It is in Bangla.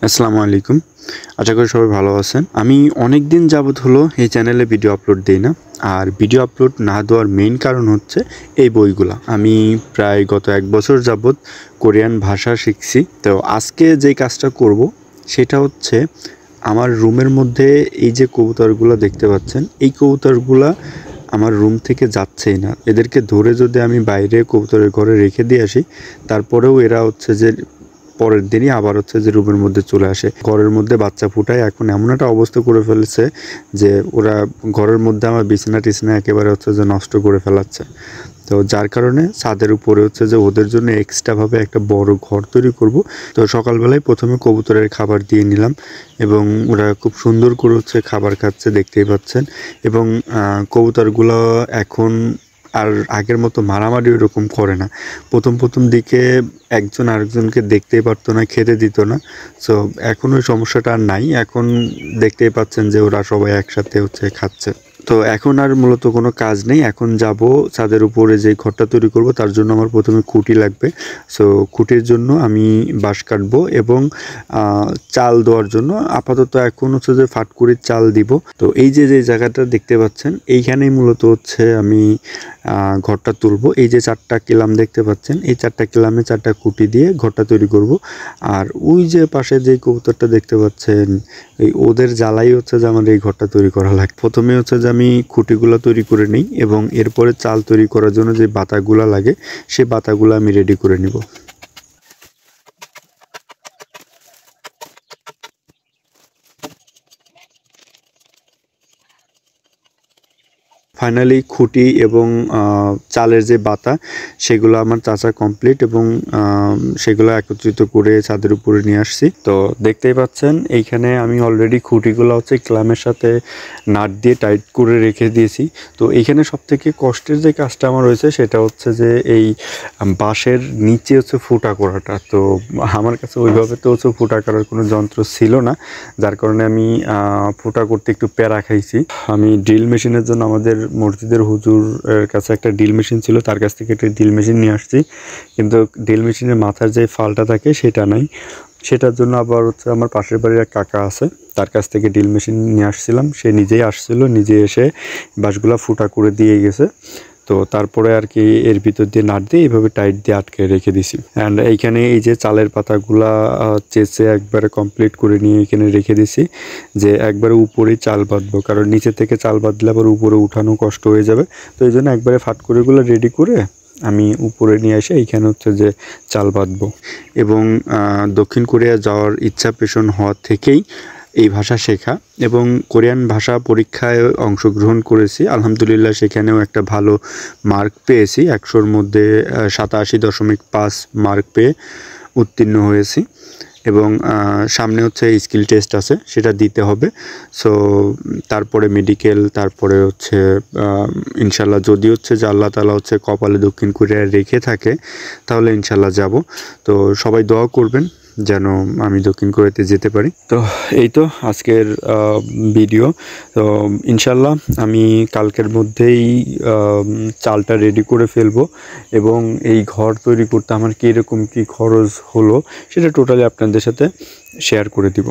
আসসালামু আলাইকুম। আশা করি সবাই ভালো আছেন। আমি অনেক দিন যাবৎ হলো এই চ্যানেলে ভিডিও আপলোড দেই না। আর ভিডিও আপলোড না দেওয়ার মেইন কারণ হচ্ছে এই বইগুলা। আমি প্রায় গত ১ বছর যাবৎ কোরিয়ান ভাষা শিখছি। তো আজকে যেই কাজটা করব সেটা হচ্ছে আমার রুমের মধ্যে এই যে কবুতরগুলা দেখতে পাচ্ছেন, এই কবুতরগুলা আমার রুম থেকে যাচ্ছেই না। এদেরকে ধরে যদি আমি বাইরে কবুতরের ঘরে রেখে দিয়ে আসি, তারপরেও এরা হচ্ছে যে পরের দিনই আবার হচ্ছে যে রুমের মধ্যে চলে আসে, ঘরের মধ্যে বাচ্চা ফুটায়। এখন এমন একটা অবস্থা করে ফেলেছে যে ওরা ঘরের মধ্যে আমার বিছানা টিছানা একেবারে হচ্ছে যে নষ্ট করে ফেলাচ্ছে। তো যার কারণে ছাদের উপরে হচ্ছে যে ওদের জন্য এক্সট্রাভাবে একটা বড় ঘর তৈরি করব। তো সকালবেলায় প্রথমে কবুতরের খাবার দিয়ে নিলাম এবং ওরা খুব সুন্দর করে হচ্ছে খাবার খাচ্ছে, দেখতেই পাচ্ছেন। এবং কবুতরগুলো এখন আর আগের মতো মারামারি ওরকম করে না। প্রথম দিকে একজন আরেকজনকে দেখতেই পারতো না, খেতে দিত না। সো এখন ওই সমস্যাটা আর নাই। এখন দেখতেই পাচ্ছেন যে ওরা সবাই একসাথে হচ্ছে খাচ্ছে। তো এখন আর মূলত কোনো কাজ নেই। এখন যাব ছাদের উপরে যে ঘরটা তৈরি করব, তার জন্য আমার প্রথমে খুঁটি লাগবে। সো খুঁটির জন্য আমি বাঁশ কাটবো এবং চাল দেওয়ার জন্য আপাতত এখন হচ্ছে যে ফাটকুড়ির চাল দিব। তো এই যে জায়গাটা দেখতে পাচ্ছেন, এইখানেই মূলত হচ্ছে আমি ঘরটা তুলব। এই যে 4টা কিলাম দেখতে পাচ্ছেন, এই 4টা কিলামে 4টা খুঁটি দিয়ে ঘরটা তৈরি করব। আর ওই যে পাশে যে কবুতরটা দেখতে পাচ্ছেন, এই ওদের জ্বালাই হচ্ছে যে আমার এই ঘরটা তৈরি করা লাগে। প্রথমে হচ্ছে যে আমি খুঁটিগুলো তৈরি করে নিই এবং এরপরে চাল তৈরি করার জন্য যে বাতাগুলা লাগে সেই বাতাগুলো আমি রেডি করে নিব। ফাইনালি খুঁটি এবং চালের যে বাতা সেগুলো আমার চাচা কমপ্লিট এবং সেগুলো একত্রিত করে ছাদের উপরে নিয়ে আসছি। তো দেখতেই পাচ্ছেন এইখানে আমি অলরেডি খুঁটিগুলো হচ্ছে ক্লামের সাথে নাট দিয়ে টাইট করে রেখে দিয়েছি। তো এইখানে সবথেকে কষ্টের যে কাজটা আমার হয়েছে সেটা হচ্ছে যে এই বাঁশের নিচে হচ্ছে ফুটা করাটা। তো আমার কাছে ওইভাবে তো হচ্ছে ফুটা করার কোনো যন্ত্র ছিল না, যার কারণে আমি ফুটা করতে একটু প্যারা খাইছি। আমি ড্রিল মেশিনের জন্য আমাদের মসজিদের হুজুরের কাছে একটা ড্রিল মেশিন ছিল, তার কাছ থেকে একটা ড্রিল মেশিন নিয়ে আসছি। কিন্তু ড্রিল মেশিনের মাথার যে ফালটা থাকে সেটা নাই। সেটার জন্য আবার হচ্ছে আমার পাশের বাড়ির এক কাকা আছে, তার কাছ থেকে ড্রিল মেশিন নিয়ে আসছিলাম। সে নিজেই আসছিল, নিজে এসে বাঁশগুলা ফুটা করে দিয়ে গেছে। তো তারপরে আর কি এর ভিতর দিয়ে নাট দিয়ে এইভাবে টাইট দিয়ে আটকে রেখে দিছি। অ্যান্ড এইখানে এই যে চালের পাতাগুলা চেঁচে একবারে কমপ্লিট করে নিয়ে এখানে রেখে দিছি, যে একবারে উপরেই চাল বাঁধবো, কারণ নিচে থেকে চাল বাঁধলে আবার উপরে উঠানো কষ্ট হয়ে যাবে। তো এই জন্য একবারে ফাটকড়িগুলো রেডি করে আমি উপরে নিয়ে এসে এইখানে হচ্ছে যে চাল বাঁধবো। এবং দক্ষিণ কোরিয়া যাওয়ার ইচ্ছা পোষণ হওয়া থেকেই এই ভাষা শেখা এবং কোরিয়ান ভাষা পরীক্ষায় অংশগ্রহণ করেছি। আলহামদুলিল্লাহ সেখানেও একটা ভালো মার্ক পেয়েছি। 100-র মধ্যে 87.5 মার্ক পেয়ে উত্তীর্ণ হয়েছি। এবং সামনে হচ্ছে স্কিল টেস্ট আছে, সেটা দিতে হবে। সো তারপরে মেডিকেল, তারপরে হচ্ছে ইনশাল্লাহ যদি হচ্ছে যে আল্লাহ তাআলা হচ্ছে কপালে দক্ষিণ কোরিয়ায় রেখে থাকে তাহলে ইনশাল্লাহ যাব। তো সবাই দোয়া করবেন যেন আমি দক্ষিণ কোরিয়াতে যেতে পারি। তো এই তো আজকের ভিডিও। তো ইনশাল্লাহ আমি কালকের মধ্যেই চালটা রেডি করে ফেলবো এবং এই ঘর তৈরি করতে আমার কীরকম কী খরচ হলো সেটা টোটালি আপনাদের সাথে শেয়ার করে দিব।